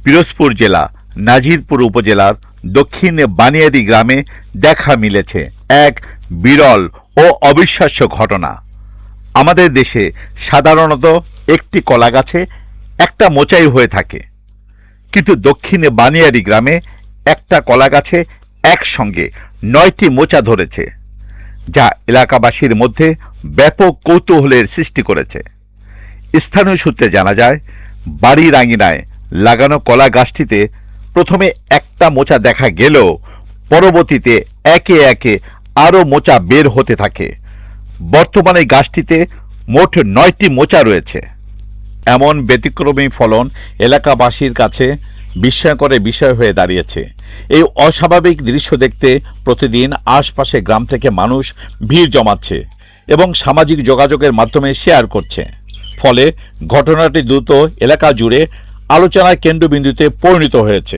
পিরোজপুর জেলা নাজিরপুর উপজেলার দক্ষিণ বানিয়াদি গ্রামে দেখা মিলেছে এক বিরল ও অবিশ্বাস্য ঘটনা। আমাদের দেশে সাধারণত একটি কলা গাছে একটা মোচাই হয়ে থাকে, কিন্তু দক্ষিণে বানিয়াদি গ্রামে একটা কলা গাছে একসঙ্গে 9টি মোচা ধরেছে, যা এলাকাবাসীর মধ্যে ব্যাপক কৌতূহলের সৃষ্টি করেছে। স্থানীয় সূত্রে জানা যায়, বাড়ির আঙিনায় লাগানো কলা গাছটিতে প্রথমে একটা মোচা দেখা গেলেও পরবর্তীতে একে একে আরও মোচা বের হতে থাকে। বর্তমানে গাছটিতে মোট 9টি মোচা রয়েছে। এমন ব্যতিক্রমী ফলন এলাকাবাসীর কাছে বিস্ময়করের বিষয় হয়ে দাঁড়িয়েছে। এই অস্বাভাবিক দৃশ্য দেখতে প্রতিদিন আশপাশে গ্রাম থেকে মানুষ ভিড় জমাচ্ছে এবং সামাজিক যোগাযোগের মাধ্যমে শেয়ার করছে। ফলে ঘটনাটি দ্রুত এলাকা জুড়ে আলোচনার কেন্দ্রবিন্দুতে পরিণত হয়েছে।